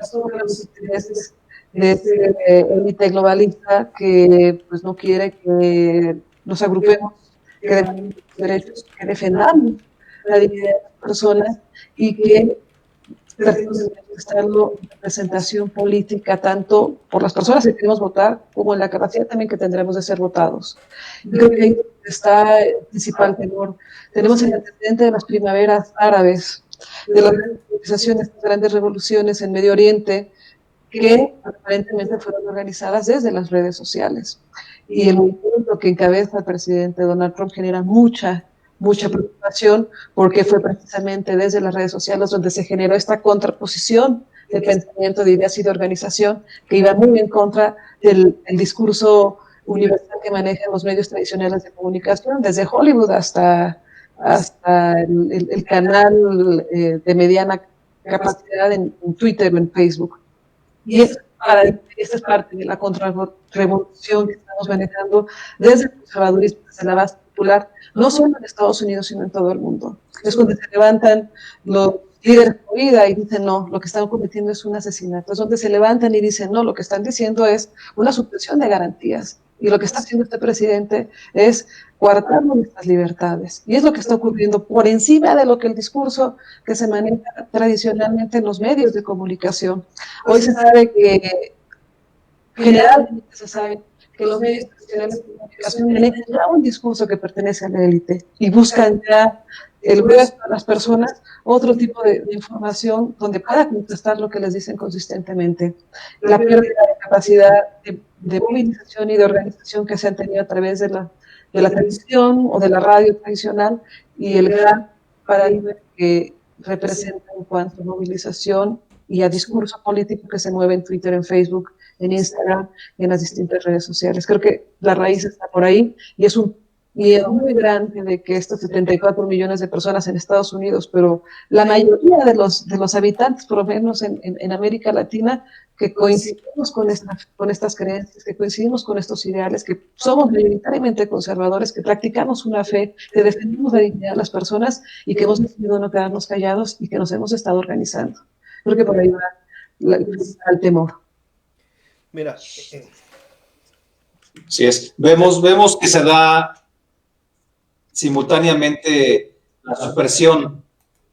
de ese élite globalista que pues no quiere que nos agrupemos, que defendamos los derechos, que defendamos la dignidad de las personas y que tratemos de manifestarlo en representación política tanto por las personas que queremos votar como en la capacidad también que tendremos de ser votados. Y creo que ahí está el principal temor. Tenemos el antecedente de las primaveras árabes, de las grandes movilizaciones, las grandes revoluciones en Medio Oriente, que aparentemente fueron organizadas desde las redes sociales. Y el movimiento que encabeza el presidente Donald Trump genera mucha preocupación, porque fue precisamente desde las redes sociales donde se generó esta contraposición de pensamiento, de ideas y de organización que iba muy en contra del discurso universal que manejan los medios tradicionales de comunicación, desde Hollywood hasta el canal de mediana capacidad en Twitter o en Facebook. Y esta es parte de la contrarrevolución que estamos manejando desde el conservadurismo, desde la base popular, no solo en Estados Unidos, sino en todo el mundo. Es cuando se levantan los líderes de vida y dicen, no, lo que están cometiendo es un asesinato. Es donde se levantan y dicen, no, lo que están diciendo es una supresión de garantías. Y lo que está haciendo este presidente es coartar nuestras libertades. Y es lo que está ocurriendo por encima de lo que el discurso que se maneja tradicionalmente en los medios de comunicación. Hoy se sabe que, generalmente se sabe que los medios tradicionales de comunicación manejan ya un discurso que pertenece a la élite y buscan ya el grueso a las personas otro tipo de información donde pueda contestar lo que les dicen consistentemente. La pérdida de capacidad de movilización y de organización que se han tenido a través de la televisión o de la radio tradicional y el gran paradigma que representa en cuanto a movilización y a discurso político que se mueve en Twitter, en Facebook, en Instagram y en las distintas redes sociales. Creo que la raíz está por ahí y es un miedo muy grande de que estos 74 millones de personas en Estados Unidos, pero la mayoría de los habitantes, por lo menos en América Latina, que coincidimos con estas creencias, que coincidimos con estos ideales, que somos mayoritariamente conservadores, que practicamos una fe, que defendemos la dignidad de las personas y que hemos decidido no quedarnos callados y que nos hemos estado organizando. Creo que por ahí va el temor. Mira, sí es. Vemos que se da simultáneamente la supresión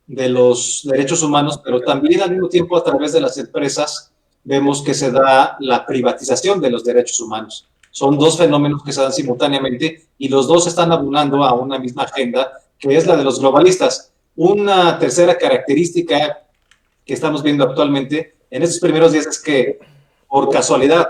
de los derechos humanos, pero también al mismo tiempo a través de las empresas vemos que se da la privatización de los derechos humanos. Son dos fenómenos que se dan simultáneamente y los dos están abonando a una misma agenda, que es la de los globalistas. Una tercera característica que estamos viendo actualmente en estos primeros días es que, por casualidad,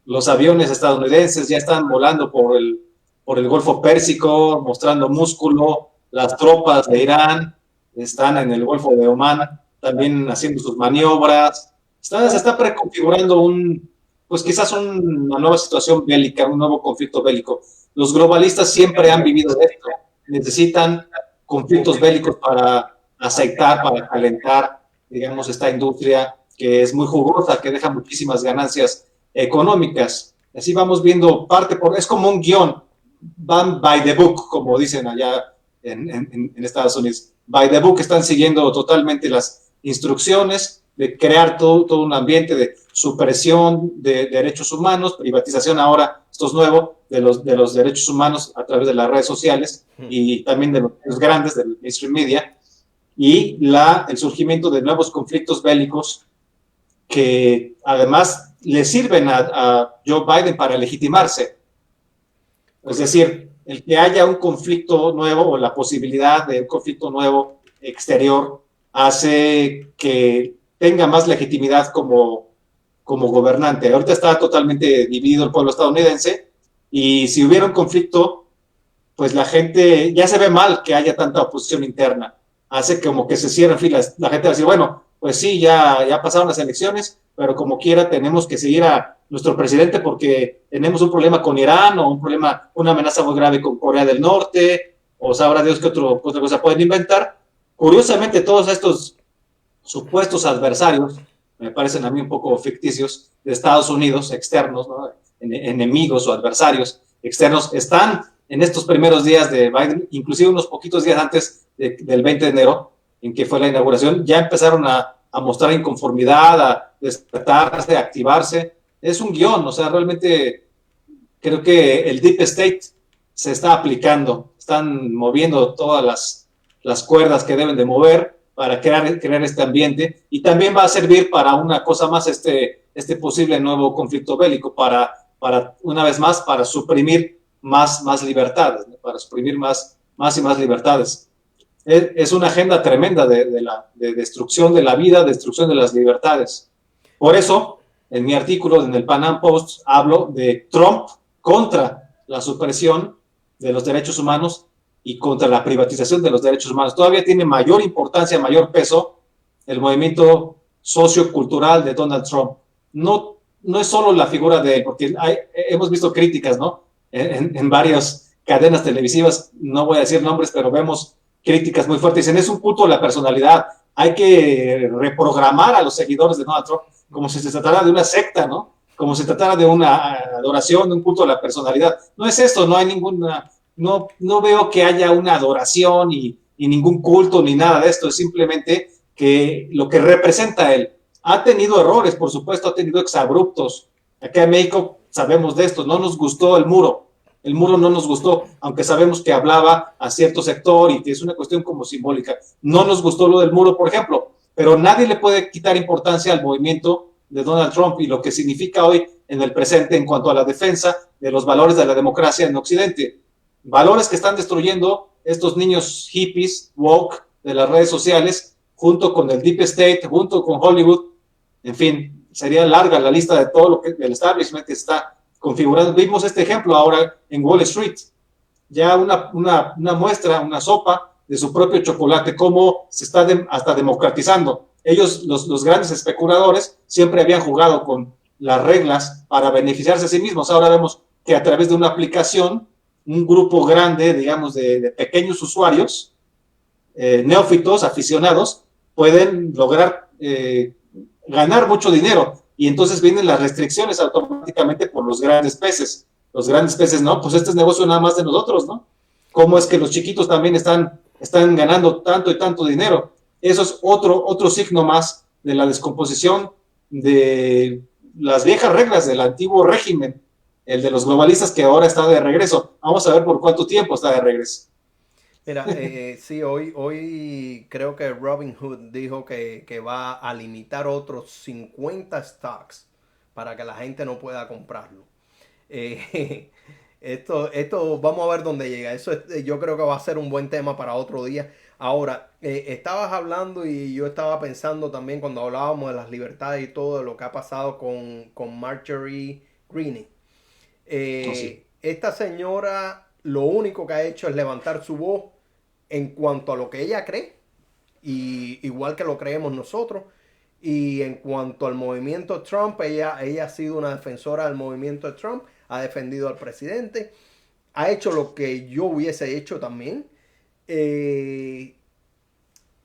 los aviones estadounidenses ya están volando por el Golfo Pérsico, mostrando músculo. Las tropas de Irán están en el Golfo de Omán también haciendo sus maniobras. Se está preconfigurando pues quizás una nueva situación bélica, un nuevo conflicto bélico. Los globalistas siempre han vivido de esto. Necesitan conflictos bélicos para aceitar, para calentar, digamos, esta industria que es muy jugosa, que deja muchísimas ganancias económicas. Así vamos viendo es como un guión, van by the book, como dicen allá en Estados Unidos. By the book, están siguiendo totalmente las instrucciones de crear todo un ambiente de supresión de derechos humanos, privatización ahora, esto es nuevo, de los derechos humanos a través de las redes sociales y también de los grandes, del mainstream media, y el surgimiento de nuevos conflictos bélicos que además le sirven a Joe Biden para legitimarse. Es decir, el que haya un conflicto nuevo o la posibilidad de un conflicto nuevo exterior hace que tenga más legitimidad como gobernante. Ahorita está totalmente dividido el pueblo estadounidense y si hubiera un conflicto, pues la gente ya se ve mal que haya tanta oposición interna. Hace como que se cierren filas. La gente va a decir, bueno, pues sí, ya pasaron las elecciones, pero como quiera tenemos que seguir a nuestro presidente porque tenemos un problema con Irán o una amenaza muy grave con Corea del Norte, o sabrá Dios qué otra cosa pueden inventar. Curiosamente, todos estos supuestos adversarios, me parecen a mí un poco ficticios, de Estados Unidos, externos, ¿no? Enemigos o adversarios externos, están en estos primeros días de Biden, inclusive unos poquitos días antes del 20 de enero, en que fue la inauguración, ya empezaron a mostrar inconformidad, a despertarse, a activarse. Es un guión, o sea, realmente creo que el Deep State se está aplicando, están moviendo todas las cuerdas que deben de mover para crear este ambiente, y también va a servir para una cosa más, este posible nuevo conflicto bélico, para una vez más, para suprimir más libertades, ¿no? Para suprimir más y más libertades. Es una agenda tremenda de destrucción de la vida, destrucción de las libertades. Por eso, en mi artículo en el Pan Am Post, hablo de Trump contra la supresión de los derechos humanos y contra la privatización de los derechos humanos. Todavía tiene mayor importancia, mayor peso el movimiento sociocultural de Donald Trump. No es solo la figura de él, porque hemos visto críticas, ¿no? En varias cadenas televisivas, no voy a decir nombres, pero vemos críticas muy fuertes. Dicen, es un culto a la personalidad. Hay que reprogramar a los seguidores de Donald Trump como si se tratara de una secta, ¿no? Como si se tratara de una adoración, de un culto a la personalidad. No es esto, no hay ninguna... No veo que haya una adoración y ningún culto ni nada de esto. Es simplemente que lo que representa él. Ha tenido errores, por supuesto, ha tenido exabruptos. Acá en México sabemos de esto. No nos gustó el muro. El muro no nos gustó, aunque sabemos que hablaba a cierto sector y que es una cuestión como simbólica. No nos gustó lo del muro, por ejemplo, pero nadie le puede quitar importancia al movimiento de Donald Trump y lo que significa hoy en el presente en cuanto a la defensa de los valores de la democracia en Occidente. Valores que están destruyendo estos niños hippies, woke, de las redes sociales, junto con el Deep State, junto con Hollywood. En fin, sería larga la lista de todo lo que el establishment que está configurando. Vimos este ejemplo ahora en Wall Street. Ya una muestra, una sopa de su propio chocolate, cómo se está hasta democratizando. Ellos, los grandes especuladores, siempre habían jugado con las reglas para beneficiarse a sí mismos. Ahora vemos que a través de una aplicación, un grupo grande, digamos, de pequeños usuarios, neófitos, aficionados, pueden lograr ganar mucho dinero. Y entonces vienen las restricciones automáticamente por los grandes peces. Los grandes peces, no, pues este es negocio nada más de nosotros, ¿no? ¿Cómo es que los chiquitos también están ganando tanto y tanto dinero? Eso es otro signo más de la descomposición de las viejas reglas del antiguo régimen, el de los globalistas, que ahora está de regreso. Vamos a ver por cuánto tiempo está de regreso. Mira, sí, hoy creo que Robinhood dijo que va a limitar otros 50 stocks para que la gente no pueda comprarlo. Esto vamos a ver dónde llega. Eso yo creo que va a ser un buen tema para otro día. Ahora, estabas hablando y yo estaba pensando también cuando hablábamos de las libertades y todo, de lo que ha pasado con Marjorie Greene. Sí. Esta señora lo único que ha hecho es levantar su voz en cuanto a lo que ella cree y igual que lo creemos nosotros. Y en cuanto al movimiento Trump, ella ha sido una defensora del movimiento de Trump, ha defendido al presidente, ha hecho lo que yo hubiese hecho también.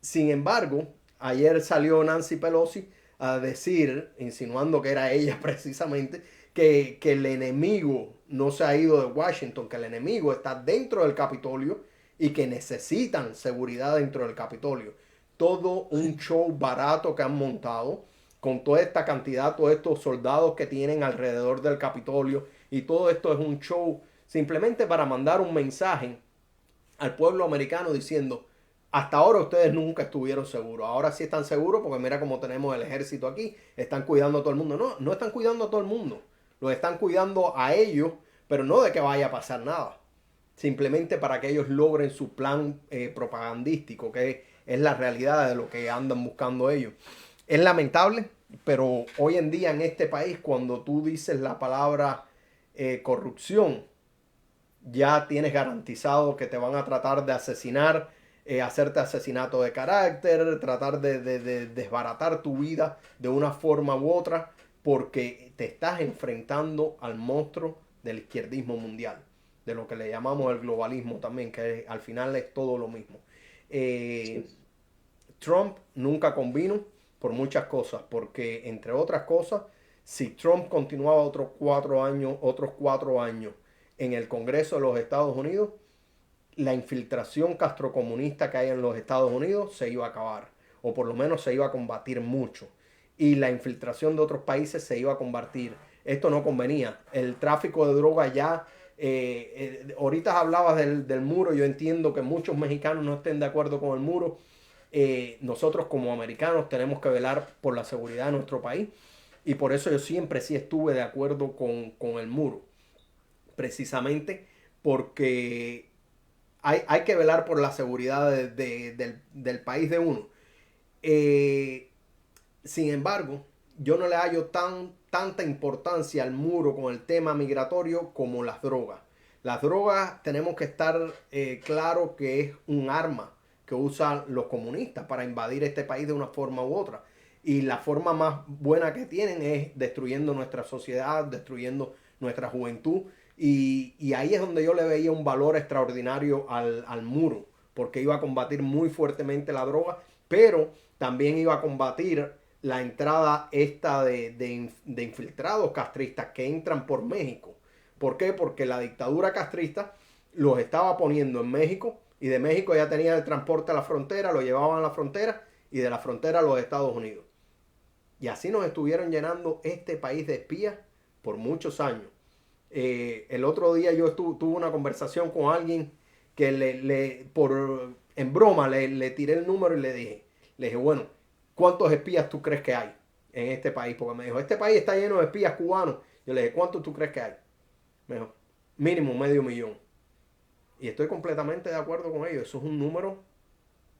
Sin embargo, ayer salió Nancy Pelosi a decir, insinuando que era ella precisamente, que el enemigo no se ha ido de Washington, que el enemigo está dentro del Capitolio y que necesitan seguridad dentro del Capitolio. Todo un show barato que han montado con toda esta cantidad, todos estos soldados que tienen alrededor del Capitolio, y todo esto es un show simplemente para mandar un mensaje al pueblo americano diciendo: hasta ahora ustedes nunca estuvieron seguros, ahora sí están seguros porque mira cómo tenemos el ejército aquí, están cuidando a todo el mundo. No, no están cuidando a todo el mundo, los están cuidando a ellos, pero no de que vaya a pasar nada, simplemente para que ellos logren su plan propagandístico, que es la realidad de lo que andan buscando ellos. Es lamentable, pero hoy en día en este país, cuando tú dices la palabra corrupción, ya tienes garantizado que te van a tratar de asesinar, hacerte asesinato de carácter, tratar de desbaratar tu vida de una forma u otra, porque te estás enfrentando al monstruo del izquierdismo mundial, de lo que le llamamos el globalismo también, que al final es todo lo mismo. Trump nunca convino por muchas cosas, porque entre otras cosas, si Trump continuaba otros 4 años en el Congreso de los Estados Unidos, la infiltración castrocomunista que hay en los Estados Unidos se iba a acabar, o por lo menos se iba a combatir mucho, y la infiltración de otros países se iba a combatir. Esto no convenía. El tráfico de drogas ya, ahorita hablabas del muro. Yo entiendo que muchos mexicanos no estén de acuerdo con el muro. Nosotros como americanos tenemos que velar por la seguridad de nuestro país, y por eso yo siempre sí estuve de acuerdo con el muro, precisamente porque hay que velar por la seguridad del país de uno. Sin embargo, yo no le hallo tanta importancia al muro con el tema migratorio como las drogas. Las drogas tenemos que estar claro que es un arma que usan los comunistas para invadir este país de una forma u otra. Y la forma más buena que tienen es destruyendo nuestra sociedad, destruyendo nuestra juventud. Y ahí es donde yo le veía un valor extraordinario al muro, porque iba a combatir muy fuertemente la droga, pero también iba a combatir la entrada esta de infiltrados castristas que entran por México. ¿Por qué? Porque la dictadura castrista los estaba poniendo en México, y de México ya tenían el transporte a la frontera, lo llevaban a la frontera, y de la frontera a los Estados Unidos. Y así nos estuvieron llenando este país de espías por muchos años. El otro día yo tuve una conversación con alguien que en broma le tiré el número y le dije, bueno, ¿cuántos espías tú crees que hay en este país? Porque me dijo, este país está lleno de espías cubanos. Yo le dije, ¿cuántos tú crees que hay? Me dijo, mínimo 500,000. Y estoy completamente de acuerdo con ellos. Eso es un número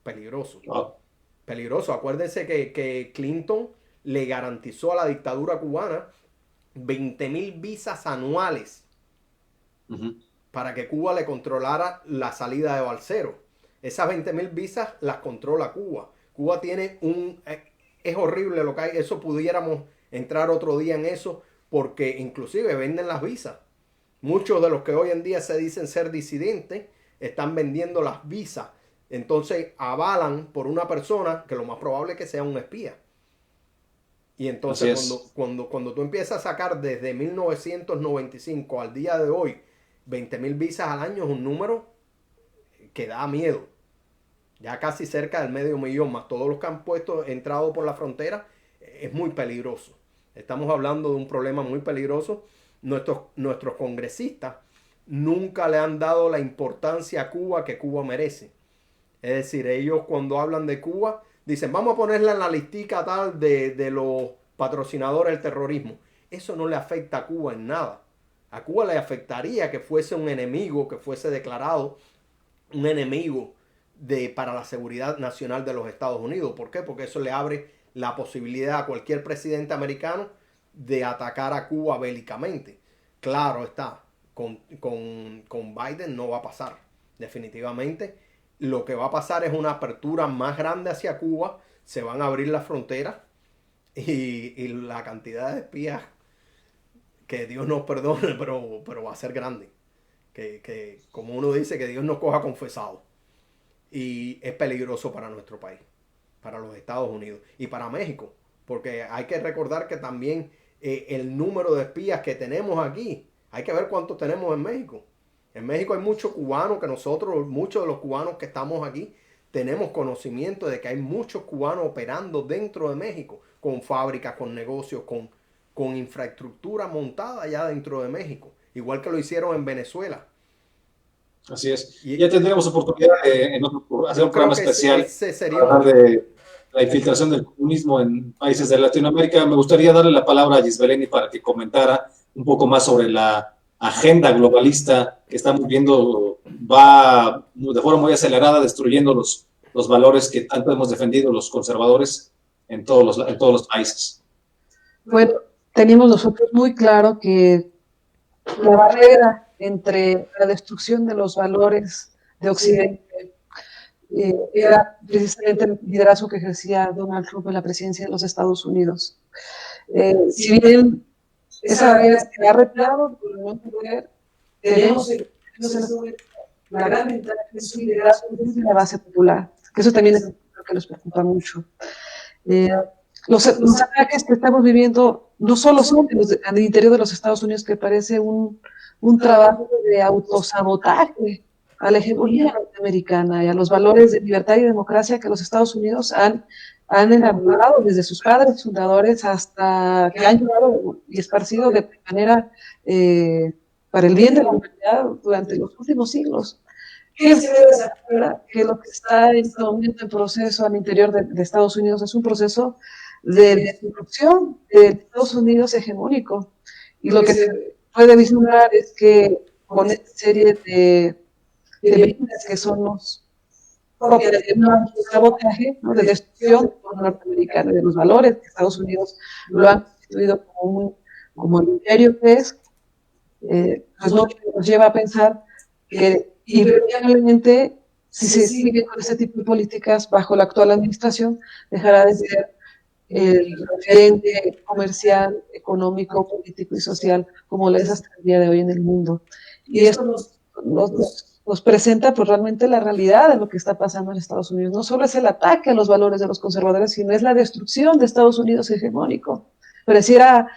peligroso. Wow. Peligroso. Acuérdense que Clinton le garantizó a la dictadura cubana 20,000 visas anuales para que Cuba le controlara la salida de balseros. Esas 20,000 visas las controla Cuba. Cuba tiene es horrible lo que hay. Eso pudiéramos entrar otro día en eso, porque inclusive venden las visas. Muchos de los que hoy en día se dicen ser disidentes están vendiendo las visas. Entonces avalan por una persona que lo más probable es que sea un espía. Y entonces cuando tú empiezas a sacar desde 1995 al día de hoy 20,000 visas al año, es un número que da miedo. Ya casi cerca del 500,000, más todos los que han entrado por la frontera, es muy peligroso. Estamos hablando de un problema muy peligroso. Nuestros congresistas nunca le han dado la importancia a Cuba que Cuba merece. Es decir, ellos cuando hablan de Cuba dicen, vamos a ponerla en la listica tal de los patrocinadores del terrorismo. Eso no le afecta a Cuba en nada. A Cuba le afectaría que fuese un enemigo, que fuese declarado un enemigo para la seguridad nacional de los Estados Unidos. ¿Por qué? Porque eso le abre la posibilidad a cualquier presidente americano de atacar a Cuba bélicamente. Claro está, con Biden no va a pasar, definitivamente. lo que va a pasar es una apertura más grande hacia Cuba, se van a abrir las fronteras y la cantidad de espías, que Dios nos perdone, pero va a ser grande. Que como uno dice, que Dios nos coja confesado. Y es peligroso para nuestro país, para los Estados Unidos y para México, porque hay que recordar que también el número de espías que tenemos aquí, hay que ver cuántos tenemos en México. En México hay muchos cubanos, que nosotros, muchos de los cubanos que estamos aquí, tenemos conocimiento de que hay muchos cubanos operando dentro de México, con fábricas, con negocios, con infraestructura montada allá dentro de México, igual que lo hicieron en Venezuela. Así es. Y Ya tendremos oportunidad de hacer un programa especial para hablar de la infiltración del comunismo en países de Latinoamérica. Me gustaría darle la palabra a Gisbeleni para que comentara un poco más sobre la agenda globalista que estamos viendo, va de forma muy acelerada destruyendo los valores que tanto hemos defendido los conservadores en todos los países. Bueno, tenemos nosotros muy claro que la barrera entre la destrucción de los valores de Occidente era precisamente el liderazgo que ejercía Donald Trump en la presidencia de los Estados Unidos. Si bien esa barrera se ha retirado por el momento de poder, tenemos la gran ventaja de su liderazgo desde la base popular, que eso también es lo que nos preocupa mucho. Los ataques que estamos viviendo no solo son al interior de los Estados Unidos, que parece un trabajo de autosabotaje a la hegemonía norteamericana y a los valores de libertad y democracia que los Estados Unidos han elaborado desde sus padres fundadores hasta que han llevado y esparcido de manera para el bien de la humanidad durante los últimos siglos. ¿Qué se debe saber? Que lo que está en este momento en proceso al interior de Estados Unidos es un proceso de destrucción de Estados Unidos hegemónico. Y lo que se puede vislumbrar es que con esta serie de medidas que son los propias de un sabotaje, ¿no?, de destrucción norteamericana de los valores que Estados Unidos lo han constituido como el imperio que es, pues no nos lleva a pensar que irremediablemente, si se sigue con este tipo de políticas bajo la actual administración, dejará de ser el referente comercial, económico, político y social como lo es hasta el día de hoy en el mundo. Y esto nos presenta pues realmente la realidad de lo que está pasando en Estados Unidos. No solo es el ataque a los valores de los conservadores, sino es la destrucción de Estados Unidos hegemónico. Pareciera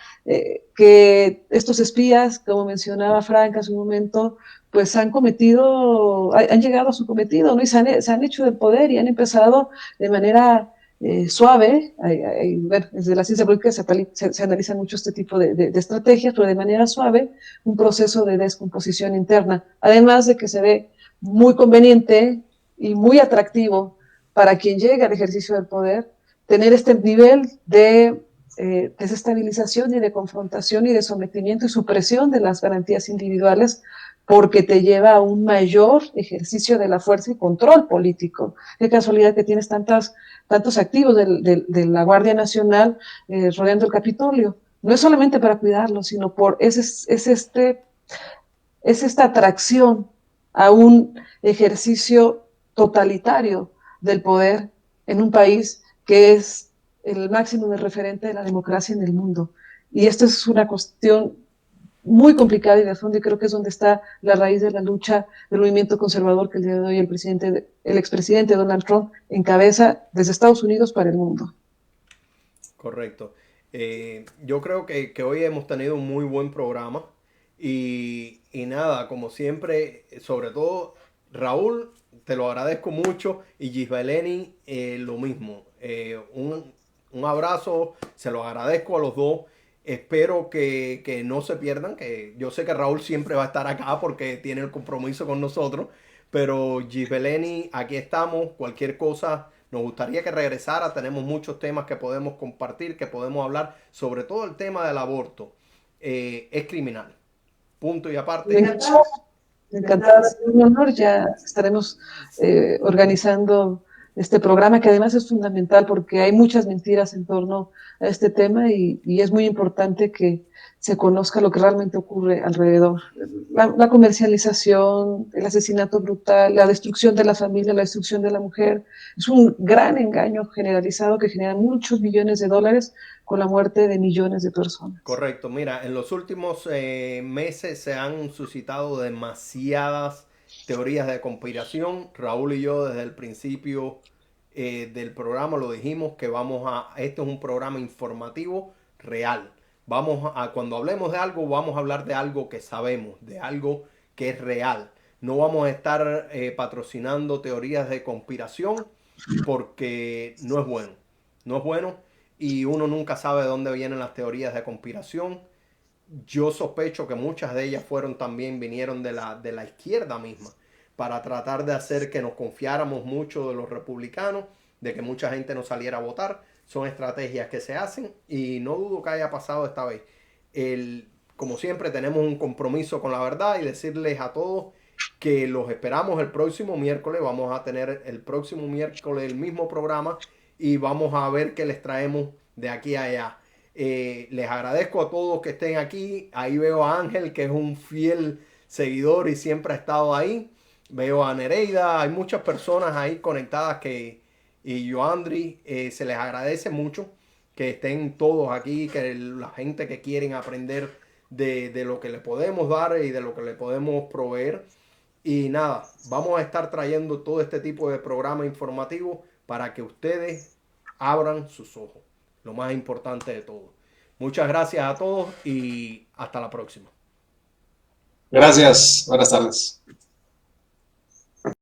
que estos espías, como mencionaba Frank hace un momento, pues han llegado a su cometido, ¿no? Y se han hecho del poder y han empezado de manera suave. Bueno, desde la ciencia política se analizan mucho este tipo de estrategias, pero de manera suave, un proceso de descomposición interna. Además de que se ve muy conveniente y muy atractivo para quien llega al ejercicio del poder tener este nivel de desestabilización y de confrontación y de sometimiento y supresión de las garantías individuales, porque te lleva a un mayor ejercicio de la fuerza y control político. Qué casualidad que tienes tantos activos de la Guardia Nacional rodeando el Capitolio. No es solamente para cuidarlo, sino es esta atracción a un ejercicio totalitario del poder en un país que es el máximo de referente de la democracia en el mundo. Y esto es una cuestión muy complicada y de fondo, y creo que es donde está la raíz de la lucha del movimiento conservador que el día de hoy el expresidente Donald Trump encabeza desde Estados Unidos para el mundo. Correcto. Yo creo que hoy hemos tenido un muy buen programa y nada, como siempre, sobre todo Raúl, te lo agradezco mucho, y Gisbeleni, lo mismo. Un abrazo, se lo agradezco a los dos. Espero que no se pierdan, que yo sé que Raúl siempre va a estar acá porque tiene el compromiso con nosotros, pero Gisbeleni, aquí estamos. Cualquier cosa, nos gustaría que regresara. Tenemos muchos temas que podemos compartir, que podemos hablar, sobre todo el tema del aborto. Es criminal. Punto y aparte. Encantada, es un honor. Ya estaremos organizando este programa, que además es fundamental porque hay muchas mentiras en torno a este tema y es muy importante que se conozca lo que realmente ocurre alrededor. La comercialización, el asesinato brutal, la destrucción de la familia, la destrucción de la mujer, es un gran engaño generalizado que genera muchos millones de dólares con la muerte de millones de personas. Correcto, mira, en los últimos meses se han suscitado demasiadas teorías de conspiración. Raúl y yo desde el principio del programa lo dijimos que esto es un programa informativo real. Cuando hablemos de algo, vamos a hablar de algo que sabemos, de algo que es real. No vamos a estar patrocinando teorías de conspiración porque no es bueno. No es bueno y uno nunca sabe de dónde vienen las teorías de conspiración. Yo sospecho que muchas de ellas vinieron de la izquierda misma, para tratar de hacer que nos confiáramos mucho de los republicanos, de que mucha gente no saliera a votar. Son estrategias que se hacen y no dudo que haya pasado esta vez. Como siempre, tenemos un compromiso con la verdad y decirles a todos que los esperamos el próximo miércoles. Vamos a tener el próximo miércoles el mismo programa y vamos a ver qué les traemos de aquí a allá. Les agradezco a todos que estén aquí. Ahí veo a Ángel, que es un fiel seguidor y siempre ha estado ahí. Veo a Nereida, hay muchas personas ahí conectadas y Joandri, se les agradece mucho que estén todos aquí, que la gente que quieren aprender de lo que le podemos dar y de lo que le podemos proveer. Y nada, vamos a estar trayendo todo este tipo de programa informativo para que ustedes abran sus ojos. Lo más importante de todo. Muchas gracias a todos y hasta la próxima. Gracias, buenas tardes.